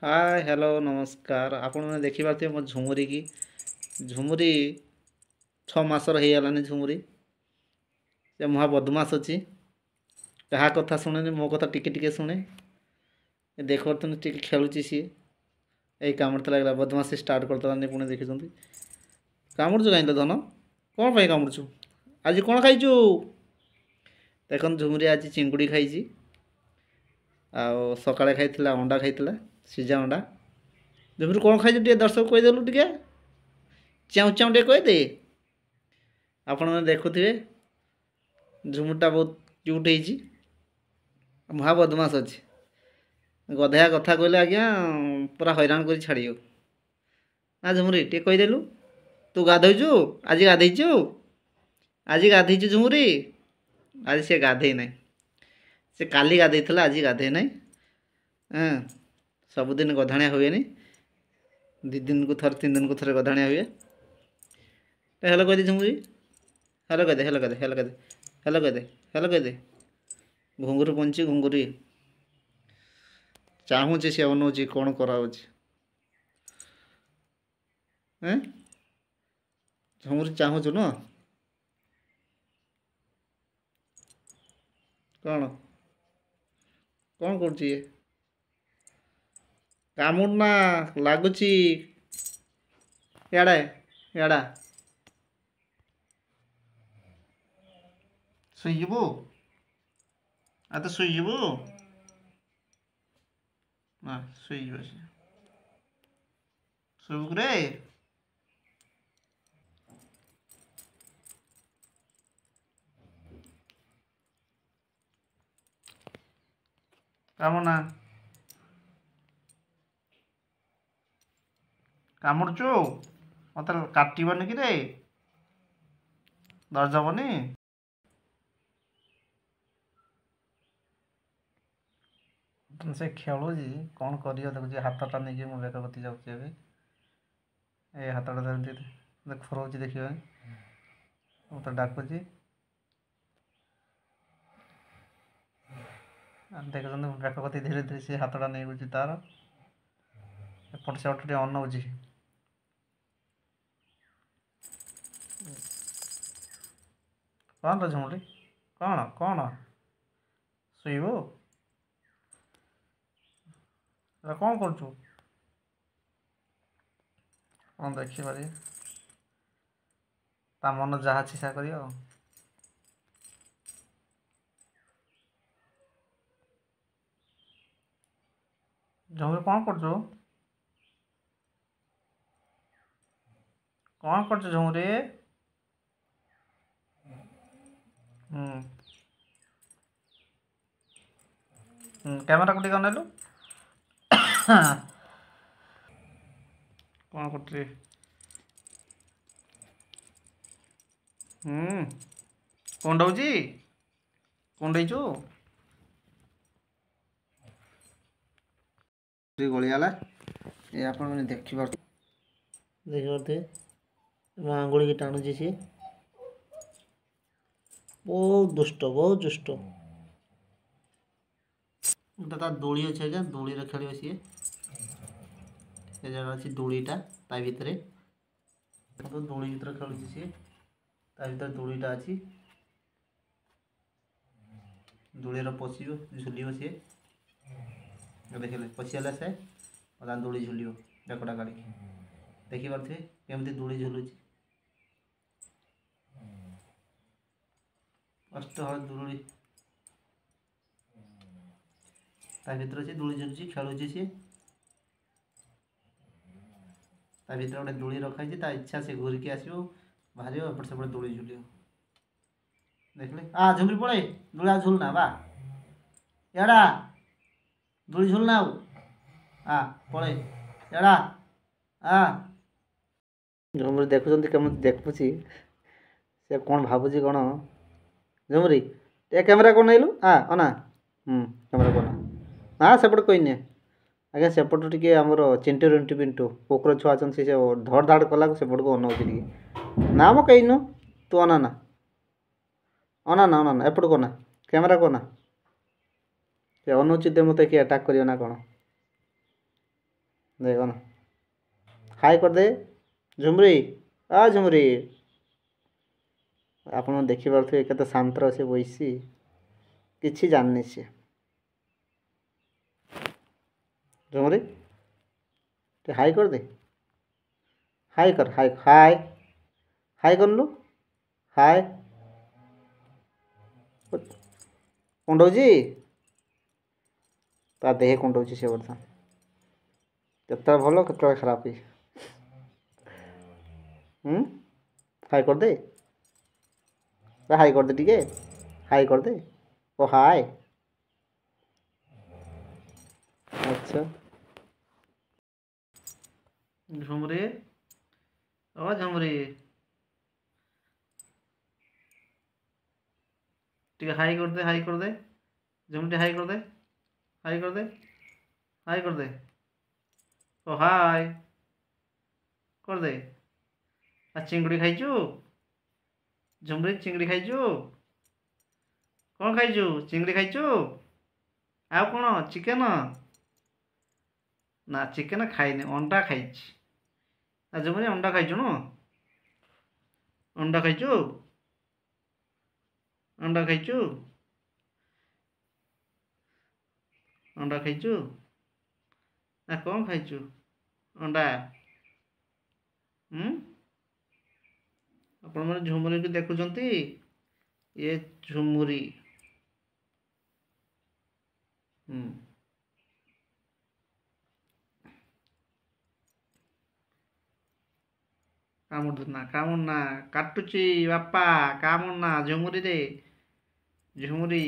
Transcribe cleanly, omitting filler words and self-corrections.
hi hello नमस्कार आपण मैंने देखिपे मो झुमुरी की झुमुरी 6 मासर हो गलानी झुमुरी से महा बदमाश अच्छी क्या कथा शुणे मो कथा टिके टिके शुणे देख पार्थ टे खेलुची सी यही कामुड़ता लगला बदमाशी स्टार्ट करता पुणी देखुं कामुड़ू कहीं धन कौन पर कामुड़ू आज कौन खाइचु देख झुमुरी आज चिंगुड़ी खाई सका खाई अंडा खाई सीझा अंडा झुमुरी कौन खाई टे दर्शक कहीदेलु टे चाऊ चाऊ टे कहीदे आपण मैंने देखुए झुमुरटा बहुत क्यूट हो महा बदमाश अच्छी गधा कथा कहले आज्ञा पूरा हैरान कर छाड़ ना झुमुरी टे कहीदेलु तू गाधोचु आज गाधीचु झुमुरी आज सी गाधे ना से काली गाधे आज गाधे ना हाँ सबुदिन गधाणिया हुए दी दिन को थर 3 दिन को थर गधाणिया हुए हेलो कह दे झुमुरी हेलो कह दे हेलो कह दे हेलो कह दे हेलो कह दे हेलो कह दे घुंगुर पंची घुंगुरी चाहूचे सी अनौची कौन कराऊँच झुमुरी चाहूचु न कौन कौन कर कामुड़ना लगुच याड़ा याड़ा शुबु आ तो शुबु ना शुब शुबुक रे कामना कामुड़चु मत काटबनी कि दर्जबनी से खेलुची कौन कर देखुची हाथटा नहीं कि बेक कति जाऊँगी ए हाथटा खरौची देखिए मत डाकुची देखते बेक कति धीरे धीरे से हाथटा नहीं गुची तार एपट सेपट अनौची कौन तो झुमुरी कौन कौन शुबु कौन करूँ कौन देखिपार ता मन जहाँ छिसा कर झुमुरी कौन करूँ कौन कर झुमुरी कैमेरा को टिके अनेलु कौन कर कुंडौची कुंडईचु गलियाला ये आप देखिए आंगुड़ी की टाणुची सी बहुत दुष्ट गोटे दोली अच्छे आज्ञा दोली खेल सी जगह अच्छी दोलीटा ता भितर दोली भर खेलुची सी ता भर दोलीटा अच्छी दोलीर पशि झुल सी देखिए पशिगला से दोली झुल बेकटा काढ़ देखिपे केमती दोली झुलुची कष्ट दोली ता भर से दोली झुलुची खेलुची सी ता भर गोटे दोली रखाई ता इच्छा से घूरिकी आसो बाहर एपट सेपट दोली झुल देखले झुमरी पड़े दोली झुलना बा याड़ा दोली झुलना पड़े याड़ा झुमरी देखुं कम देखुची से कौन भावुची कौन झुमरी टे कैमेरा कौन नईलु अना कैमेरा कौन हाँ सेपट कोई नहीं आज्ञा सेपट टे आमर चिंटू रिंटू पिंटू पोकर छुआ से धड़ धाड़ कला सेपट को अनाऊँ टे ना मो कहीं तू अना एपट कोना कैमेरा कोना अनुचित मत किए अटाक करियो ना कौन ଦେଖ ନା ହାଇ କରିଦେ ଝୁମୁରି ଝୁମୁରି ଆପଣ ଦେଖିପାରୁଥିବେ କେତେ ଶାନ୍ତର ସେ ବଇସି କିଛି ଜାଣିନି ସେ ଝୁମୁରି ଟିକେ ହାଇ କରିଦେ ହାଇ କର ହାଇ ହାଇ ହାଇ କରିଲୁ ହାଇ କୁଣ୍ଡଉଛି ତା ଦେହ କୁଣ୍ଡଉଛି ସେ ବର୍ତ୍ତମାନ କେତେବେଳେ ଭଲ କେତେବେଳେ ଖରାପ ହାଇ କରିଦେ ହାଇ କରିଦେ ଟିକେ ହାଇ କରିଦେ ଓ ହାଇ ଆଚ୍ଛା ଝୁମୁରି ଝୁମୁରି ଟିକେ ହାଇ କରିଦେ ଝୁମୁରି ହାଇ କରିଦେ ହାଇ କରିଦେ ହାଇ କରିଦେ ଓ ହାଇ କରିଦେ ଚିଙ୍ଗୁଡ଼ି ଖାଇଛୁ ଝୁମୁରି ଚିଙ୍ଗୁଡ଼ି ଖାଇଛୁ କ'ଣ ଖାଇଛୁ ଚିଙ୍ଗୁଡ଼ି ଖାଇଛୁ ଆଉ କ'ଣ ଚିକେନ ନା ଚିକେନ ଖାଇନି ଅଣ୍ଡା ଖାଇଛି ଝୁମୁରି ଅଣ୍ଡା ଖାଇଛୁ ନା ଅଣ୍ଡା ଖାଇଛୁ ଅଣ୍ଡା ଖାଇଛୁ ଅଣ୍ଡା ଖାଇଛୁ ନା କ'ଣ ଖାଇଛୁ ଅଣ୍ଡା ଆପଣମାନେ ଝୁମୁରିକୁ ଦେଖୁଛନ୍ତି ଏ ଝୁମୁରି କାମୁନା କାଟୁଛି ବାପା କାମୁନା ଝୁମୁରିରେ ଝୁମୁରି